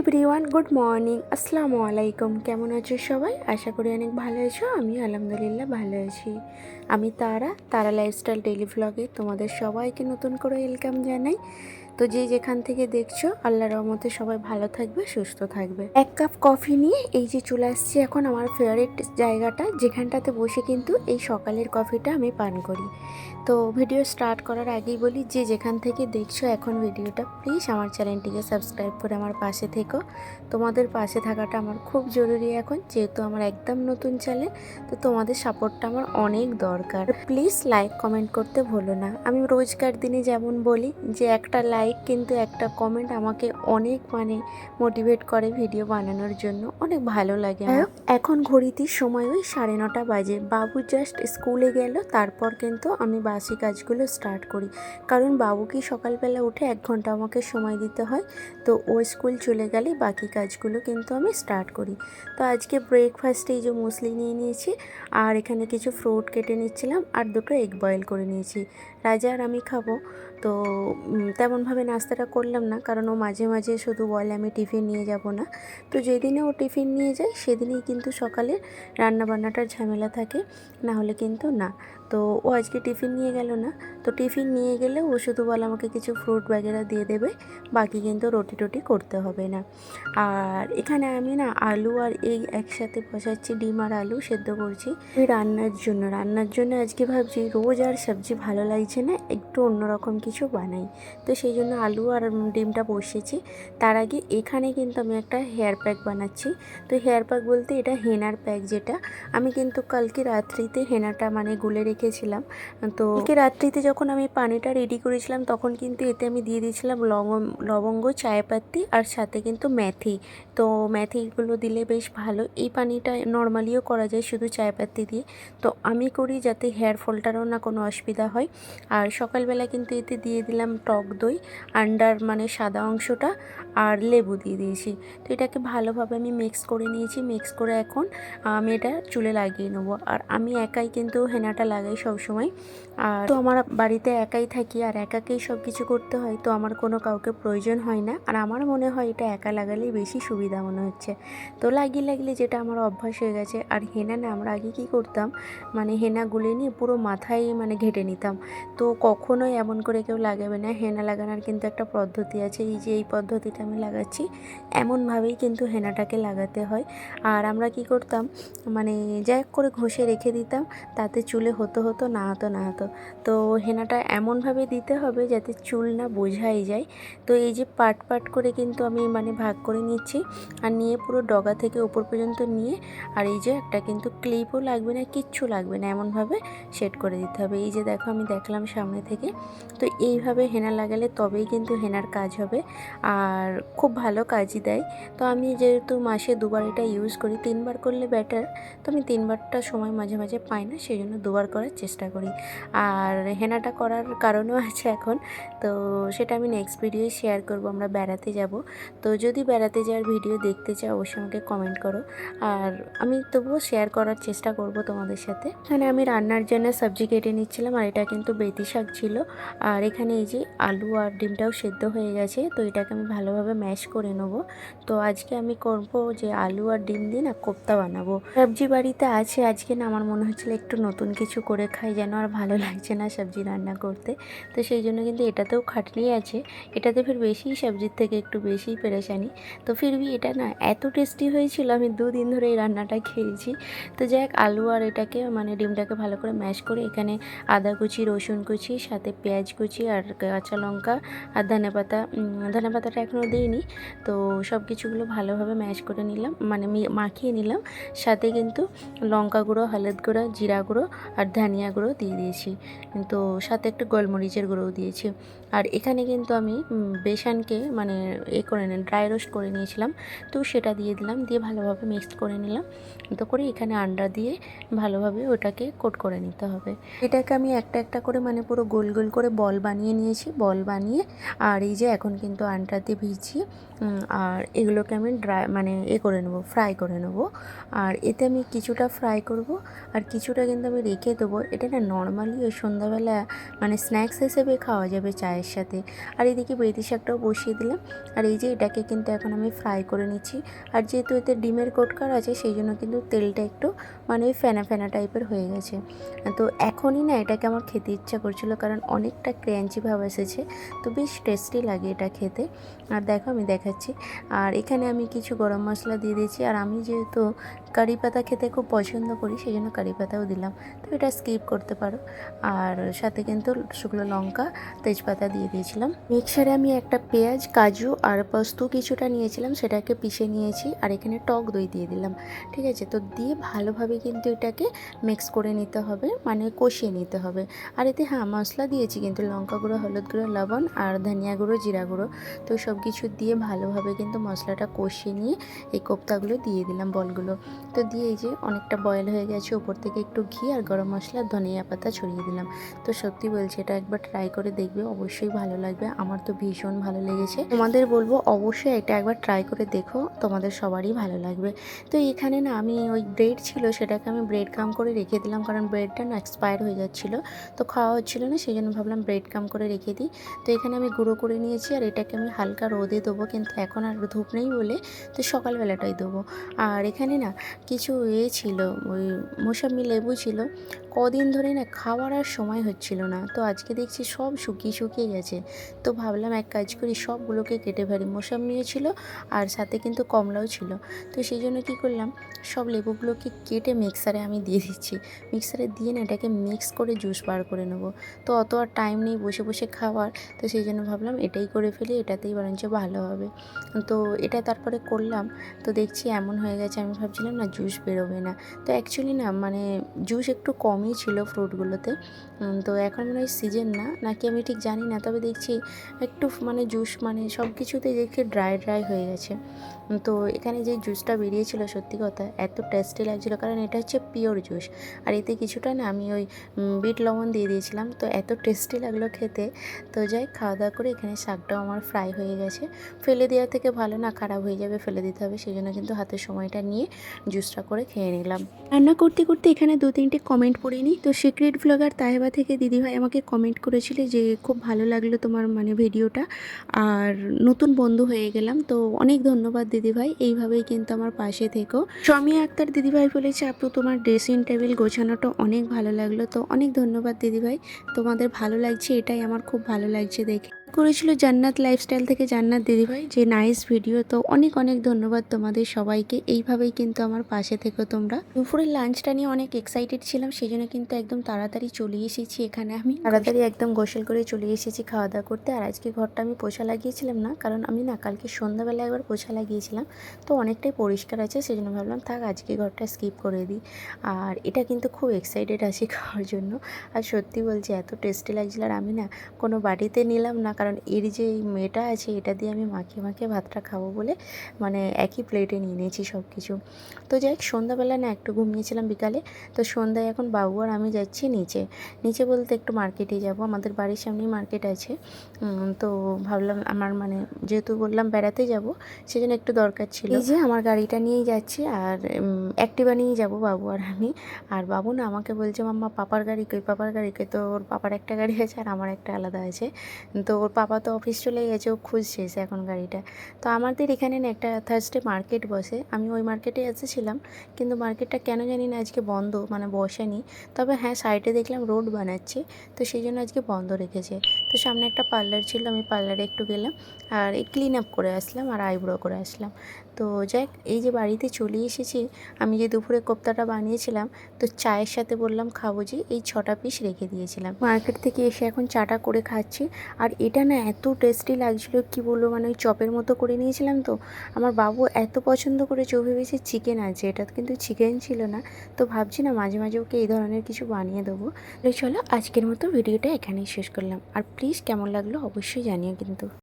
Everyone, good morning, আসসালামু আলাইকুম। কেমন আছো সবাই? আশা করি অনেক ভালো আছো। আমি আলহামদুলিল্লাহ ভালো আছি। আমি তারা লাইফস্টাইল ডেইলি ভ্লগে তোমাদের সবাইকে নতুন করে ওয়েলকাম জানাই। তো যে যেখান থেকে দেখছো, আল্লাহর রহমতে সবাই ভালো থাকবে, সুস্থ থাকবে। এক কাপ কফি নিয়ে এই যে চলে আসছি এখন আমার ফেভারিট জায়গাটা, যেখানটাতে বসে কিন্তু এই সকালের কফিটা আমি পান করি। তো ভিডিও স্টার্ট করার আগেই বলি, যে যেখান থেকে দেখছো এখন ভিডিওটা, প্লিজ আমার চ্যানেলটিকে সাবস্ক্রাইব করে আমার পাশে থেকো। তোমাদের পাশে থাকাটা আমার খুব জরুরি এখন, যেহেতু আমার একদম নতুন চ্যানেল। তো তোমাদের সাপোর্টটা আমার অনেক দরকার। প্লিজ লাইক কমেন্ট করতে ভুলো না। আমি রোজকার দিনে যেমন বলি যে একটা লাইক কিন্তু একটা কমেন্ট আমাকে অনেক মোটিভেট করে ভিডিও বানানোর জন্য, অনেক ভালো লাগে আমার। এখন ঘড়িতে সময় ওই 9:30 বাজে। বাবু জাস্ট স্কুলে গেল, তারপর কিন্তু আমি বাসি কাজগুলো স্টার্ট করি। কারণ বাবুকে সকালবেলা উঠে 1 ঘন্টা আমাকে সময় দিতে হয়। তো ও স্কুল চলে গেলে বাকি কাজগুলো কিন্তু আমি স্টার্ট করি। তো আজকে ব্রেকফাস্টে এই যে মুসলি নিয়ে নিয়েছি, আর এখানে কিছু ফ্রুট কেটে নিচ্ছিলাম, আর 2টো এগ বয়েল করে নিয়েছি। রাজা আর আমি খাবো। তো তেমনভাবে নাস্তাটা করলাম না, কারণ ও মাঝে মাঝে শুধু বলে আমি টিফিন নিয়ে যাব না। তো যেদিনে ও টিফিন নিয়ে যায় সেদিনেই কিন্তু সকালে রান্নাবান্নাটার ঝামেলা থাকে, না হলে কিন্তু না। তো ও আজকে টিফিন নিয়ে গেল না। তো টিফিন নিয়ে গেলে ও শুধু বলে আমাকে কিছু ফ্রুট বাগেরা দিয়ে দেবে, বাকি কিন্তু রুটি টুটি করতে হবে না। আর এখানে আমি না আলু আর এই একসাথে বসাচ্ছি, ডিম আর আলু সেদ্ধ করছি ওই রান্নার জন্য আজকে ভাবছি রোজ আর সবজি ভালো লাগছে না, একটু অন্যরকম কিছু বানাই। তো সেই জন্য আলু আর ডিমটা বসিয়েছি। তার আগে এখানে কিন্তু আমি একটা হেয়ার প্যাক বানাচ্ছি। তো হেয়ার প্যাক বলতে এটা হেনার প্যাক, যেটা আমি কিন্তু কালকে রাত্রিতে হেনাটা গুলে রেখেছিলাম। তো কালকে রাত্রিতে যখন আমি পানিটা রেডি করেছিলাম, তখন কিন্তু এতে আমি দিয়ে দিয়েছিলাম লবঙ্গ, চায়পাতি, আর সাথে কিন্তু মেথি। তো মেথিগুলো দিলে বেশ ভালো। এই পানিটা নর্মালিও করা যায় শুধু চায়পাতি দিয়ে। তো আমি করি যাতে হেয়ার ফলটারও না কোনো অসুবিধা হয়। আর সকালবেলা কিন্তু এতে দিয়ে দিলাম টক দই, আন্ডার সাদা অংশটা, আর লেবু দিয়ে দিয়েছি। তো এটাকে ভালোভাবে আমি মিক্স করে নিয়েছি। মিক্স করে এখন আমি এটা চুলে লাগিয়ে নেবো। আর আমি একাই কিন্তু হেনাটা লাগাই সবসময়। আর তো আমার বাড়িতে একাই থাকি, আর একাকেই সব কিছু করতে হয়, তো আমার কোনো কাউকে প্রয়োজন হয় না। আর আমার মনে হয় এটা একা লাগালেই বেশি সুবিধা মনে হচ্ছে। তো লাগিয়ে যেটা আমার অভ্যাস হয়ে গেছে। আর হেনা না, আমরা আগে কী করতাম, হেনা গুলে নিয়ে পুরো মাথায় ঘেটে নিতাম। তো কখনোই এমন করে কেউ লাগাবে না। হেনা লাগানোর কিন্তু একটা পদ্ধতি আছে। এই যে এই পদ্ধতিটা আমি লাগাচ্ছি, এমনভাবেই কিন্তু হেনাটাকে লাগাতে হয়। আর আমরা কি করতাম, জ্যাক করে ঘষে রেখে দিতাম, তাতে চুলে হতো না হতো। তো হেনাটা এমনভাবে দিতে হবে যাতে চুল না বোঝাই যায়। তো এই যে পাট করে কিন্তু আমি ভাগ করে নিচ্ছি, আর নিয়ে পুরো ডগা থেকে উপর পর্যন্ত নিয়ে, আর এই যে একটা কিন্তু ক্লিপও লাগবে না, কিচ্ছু লাগবে না, এমনভাবে সেট করে দিতে হবে। এই যে দেখো, আমি দেখলাম সামনে থেকে। তো এইভাবে হেনা লাগালে তবেই কিন্তু হেনার কাজ হবে, আর খুব ভালো কাজই দেয়। তো আমি যেহেতু মাসে 2বার এটা ইউজ করি, 3বার করলে বেটার। তো আমি 3বারটা সময় মাঝে মাঝে পাই না, সেই জন্য 2বার করার চেষ্টা করি। আর হেনাটা করার কারণও আছে এখন, তো সেটা আমি নেক্সট ভিডিও শেয়ার করব। আমরা বেড়াতে যাব, তো যদি বেড়াতে যাওয়ার ভিডিও দেখতে চাও অবশ্যই আমাকে কমেন্ট করো। আর আমি তবুও শেয়ার করার চেষ্টা করব তোমাদের সাথে। এখানে আমি রান্নার জন্য সবজি কেটে নিচ্ছিলাম, আর এটা কিন্তু বেতি শাক ছিল। আর এখানে এই যে আলু আর ডিমটাও সেদ্ধ হয়ে গেছে, তো এটাকে আমি ভালোভাবে ম্যাশ করে নেবো। তো আজকে আমি করবো যে আলু আর ডিম দিয়ে না কোপ্তা বানাবো। সবজি বাড়িতে আছে, আজকে না আমার মনে হচ্ছিলো একটু নতুন কিছু করে খাই, যেন আর ভালো লাগছে না সবজি রান্না করতে। তো সেই জন্য কিন্তু এটাতেও খাটনি আছে, এটাতে ফির বেশি সবজির থেকে একটু বেশিই পেরেশানি। তো ফিরবি এটা না এত টেস্টি হয়েছিল, আমি 2 দিন ধরে এই রান্নাটা খেয়েছি। তো যাই হোক, আলু আর এটাকে ডিমটাকে ভালো করে ম্যাশ করে এখানে আদা কুচি, রসুন কুচি, সাথে পেঁয়াজ কুচি, আর কাঁচা লঙ্কা, আর ধনেপাতাটা এখনও দিইনি। তো সব কিছুগুলো ভালোভাবে ম্যাশ করে নিলাম, মাখিয়ে নিলাম। সাথে কিন্তু লঙ্কা গুঁড়ো, হলুদ গুঁড়ো, জিরা গুঁড়ো, আর ধনিয়া গুঁড়ো দিয়ে দিয়েছি। তো সাথে একটু গোলমরিচের গুঁড়োও দিয়েছি। আর এখানে কিন্তু আমি বেসনকে ড্রাই রোস্ট করে নিয়েছিলাম, তো সেটা দিয়ে দিলাম, দিয়ে ভালোভাবে মিক্সড করে নিলাম। তো করে এখানে আন্ডা দিয়ে ভালোভাবে ওটাকে কোট করে নিতে হবে। এটাকে আমি একটা একটা করে পুরো গোল গোল করে বল বানিয়ে নিয়েছি। বল বানিয়ে আর এই যে এখন কিন্তু আন্ডা দিয়ে ভিজিয়ে আর এগুলোকে আমি করে নেবো, ফ্রাই করে নেবো। আর এতে আমি কিছুটা ফ্রাই করব, আর কিছুটা কিন্তু আমি রেখে দেবো। এটা না নর্মালি ওই সন্ধ্যাবেলা স্ন্যাক্স হিসেবে খাওয়া যাবে চায়ের চায়ের সাথে। আর এদিকে বেতি শাকটাও বসিয়ে দিলাম। আর এই যে এটাকে কিন্তু এখন আমি ফ্রাই করে নিচ্ছি। আর যেহেতু এতে ডিমের কোটকার আছে সেই জন্য কিন্তু তেলটা একটু মানে ফেনা ফেনা টাইপের হয়ে গেছে। তো এখনই না এটাকে আমার খেতে ইচ্ছা করছিল, কারণ অনেকটা ক্র্যাঞ্চি ভাব এসেছে, তো বেশ টেস্টি লাগে এটা খেতে। আর দেখো আমি দেখাচ্ছি। আর এখানে আমি কিছু গরম মশলা দিয়ে দিয়েছি, আর আমি যেহেতু কারি পাতা খেতে খুব পছন্দ করি সেই জন্য কারি পাতাও দিলাম, তো এটা স্কিপ করতে পারো। আর সাথে কিন্তু শুকনো লঙ্কা, তেজপাতা দিয়ে দিয়েছিলাম। মিক্সারে আমি একটা পেঁয়াজ, কাজু আর পোস্ত কিছুটা নিয়েছিলাম, সেটাকে পিষে নিয়েছি। আর এখানে টক দই দিয়ে দিলাম, ঠিক আছে। তো দিয়ে ভালোভাবে কিন্তু এটাকে মিক্স করে নিতে হবে, মানে কষিয়ে নিতে হবে। আর এতে হ্যাঁ মশলা দিয়েছি কিন্তু লঙ্কা গুঁড়ো, হলুদ গুঁড়ো, লবণ আর ধনিয়া গুঁড়ো, জিরা গুঁড়ো। তো সব কিছু দিয়ে ভালোভাবে কিন্তু মশলাটা কষিয়ে নিয়ে এই কোপ্তাগুলো দিয়ে দিলাম, বলগুলো। তো দিয়ে এই যে অনেকটা বয়েল হয়ে গেছে, উপর থেকে একটু ঘি আর গরম মশলা, ধনিয়া পাতা ছড়িয়ে দিলাম। তো সত্যি বলছি এটা একবার ট্রাই করে দেখবে, অবশ্যই ভালো লাগবে। আমার তো ভীষণ ভালো লেগেছে, তোমাদের বলবো অবশ্যই এটা একবার ট্রাই করে দেখো, তোমাদের সবারই ভালো লাগবে। তো এখানে না আমি ওই ব্রেড ছিল সেটাকে আমি ব্রেড কাম করে রেখে দিলাম, কারণ ব্রেডটা না এক্সপায়ার হয়ে যাচ্ছিলো, তো খাওয়া হচ্ছিলো না, সেই জন্য ভাবলাম ব্রেড কাম করে রেখে দিই। তো এখানে আমি গুঁড়ো করে নিয়েছি, আর এটাকে আমি হালকা রোদে দেবো, কিন্তু এখন আর ধূপ নেই বলে তো সকালবেলাটাই দেবো। আর এখানে না কিছু ছিল, ওই মৌসুমি লেবু ছিল, কদিন ধরে না খাওয়ার আর সময় হচ্ছিল না, তো আজকে দেখছি সব শুকিয়ে শুকিয়ে গেছে। তো ভাবলাম এক কাজ করি, সবগুলোকে কেটে ফেলি। মৌসুমিও ছিল আর সাথে কিন্তু কমলাও ছিল, তো সেই জন্য কী করলাম, সব লেবুগুলোকে কেটে মিক্সারে আমি দিয়ে দিচ্ছি। মিক্সারে দিয়ে না এটাকে মিক্স করে জুস বার করে নেবো। তো অত আর টাইম নেই বসে বসে খাওয়ার, তো সেই জন্য ভাবলাম এটাই করে ফেলি, এটাতেই বরঞ্চ ভালো হবে। তো এটা তারপরে করলাম, তো দেখছি এমন হয়ে গেছে, আমি ভাবছিলাম না জুস বেরোবে না। তো অ্যাকচুয়ালি না মানে জুস একটু কমই ছিল ফ্রুটগুলোতে। তো এখন মনে হয় সিজন না নাকি আমি ঠিক জানি না, তবে দেখছি একটু মানে জুস মানে সব কিছুতেই দেখছি ড্রাই ড্রাই হয়ে গেছে। তো এখানে যে জুসটা বেরিয়েছিল সত্যি কথা এত টেস্টি লাগছিলো, কারণ এটা হচ্ছে পিওর জুস। আর এতে কিছুটা না আমি ওই বিট লবণ দিয়ে দিয়েছিলাম, তো এত টেস্টি লাগলো খেতে। তো যাই খাওয়া দাওয়া করে এখানে শাকটাও আমার ফ্রাই হয়ে গেছে। ফেলে দেওয়া থেকে ভালো, না খারাপ হয়ে যাবে, ফেলে দিতে হবে, সেই জন্য কিন্তু হাতের সময়টা নিয়ে জুসটা করে খেয়ে নিলাম। রান্না করতে করতে এখানে 2-3টে কমেন্ট পড়ে নিই। তো সিক্রেট ব্লগার তাহেবা থেকে দিদিভাই আমাকে কমেন্ট করেছিল যে খুব ভালো লাগলো তোমার মানে ভিডিওটা, আর নতুন বন্ধু হয়ে গেলাম। তো অনেক ধন্যবাদ দিদিভাই, এইভাবেই কিন্তু আমার পাশে থেকো। শমিয়া আক্তার দিদিভাই বলেছে আপু তোমার ড্রেসিং টেবিল গোছানোটা অনেক ভালো লাগলো। তো অনেক ধন্যবাদ দিদিভাই, তোমাদের ভালো লাগছে এটাই আমার খুব ভালো লাগছে দেখে। করেছিল জান্নাত লাইফস্টাইল থেকে জান্নাত দিদিভাই, যে নাইস ভিডিও। তো অনেক অনেক ধন্যবাদ তোমাদের সবাইকে, এইভাবেই কিন্তু আমার পাশে থেকো তোমরা। দুপুরের লাঞ্চটা নিয়ে অনেক এক্সাইটেড ছিলাম, সেই জন্য কিন্তু একদম তাড়াতাড়ি চলে এসেছি এখানে, আমি তাড়াতাড়ি একদম গোসল করে চলে এসেছি খাওয়া দাওয়া করতে। আর আজকে ঘরটা আমি পোছা লাগিয়েছিলাম না, কারণ আমি না কালকে সন্ধ্যাবেলা একবার পোছা লাগিয়েছিলাম, তো অনেকটাই পরিষ্কার আছে, সেই জন্য ভাবলাম থাক আজকে ঘরটা স্কিপ করে দিই। আর এটা কিন্তু খুব এক্সাইটেড আছি খাওয়ার জন্য। আর সত্যি বলছি এত টেস্টি লাগছিল, আর আমি না কোনো বাটিতে নিলাম না, কারণ এর যে এই মেয়েটা আছে এটা দিয়ে আমি মাখিয়ে মাখিয়ে ভাতটা খাবো বলে মানে একই প্লেটে নিয়ে নিয়েছি সব কিছু। তো যাই হোক সন্ধ্যাবেলা না একটু ঘুমিয়েছিলাম বিকালে। তো সন্ধ্যায় এখন বাবু আর আমি যাচ্ছি নিচে। নিচে বলতে একটু মার্কেটে যাব, আমাদের বাড়ির সামনেই মার্কেট আছে। তো ভাবলাম আমার মানে যেহেতু বললাম বেড়াতে যাব, সেজন্য একটু দরকার ছিল। এই যে আমার গাড়িটা নিয়েই যাচ্ছি, আর অ্যাক্টিভা নিয়েই যাবো বাবু আর আমি। আর বাবু না আমাকে বলছে মাম্মা পাপার গাড়ি কই, পাপার গাড়ি কই। তো ওর পাপার একটা গাড়ি আছে আর আমার একটা আলাদা আছে। তো ওর পাপা তো অফিস চলে গেছে, ও খুঁজছে এসে এখন গাড়িটা। তো আমাদের এখানে না একটা থার্সডে মার্কেট বসে, আমি ওই মার্কেটে এসেছিলাম, কিন্তু মার্কেটটা কেন জানি না আজকে বন্ধ, মানে বসেনি। তবে হ্যাঁ সাইডে দেখলাম রোড বানাচ্ছে, তো সেই জন্য আজকে বন্ধ রেখেছে। তো সামনে একটা পার্লার ছিল, আমি পার্লারে একটু গেলাম আর এই ক্লিন আপ করে আসলাম আর আইব্রো করে আসলাম। তো যাক এই যে বাড়িতে চলে এসেছি, আমি যে দুপুরে কোপ্তাটা বানিয়েছিলাম, তো চায়ের সাথে বললাম খাবো, যে এই 6টা পিস রেখে দিয়েছিলাম। মার্কেট থেকে এসে এখন চাটা করে খাচ্ছি। আর এটা না এত টেস্টি লাগছিলো কি বলবো, মানে ওই চপের মতো করে নিয়েছিলাম। তো আমার বাবু এত পছন্দ করেছে, ও ভেবেছে চিকেন আছে, এটা কিন্তু চিকেন ছিল না। তো ভাবছি না মাঝে মাঝে ওকে এই ধরনের কিছু বানিয়ে দেবো। চলো আজকের মতো ভিডিওটা এখানেই শেষ করলাম, আর প্লিজ কেমন লাগলো অবশ্যই জানিও কিন্তু।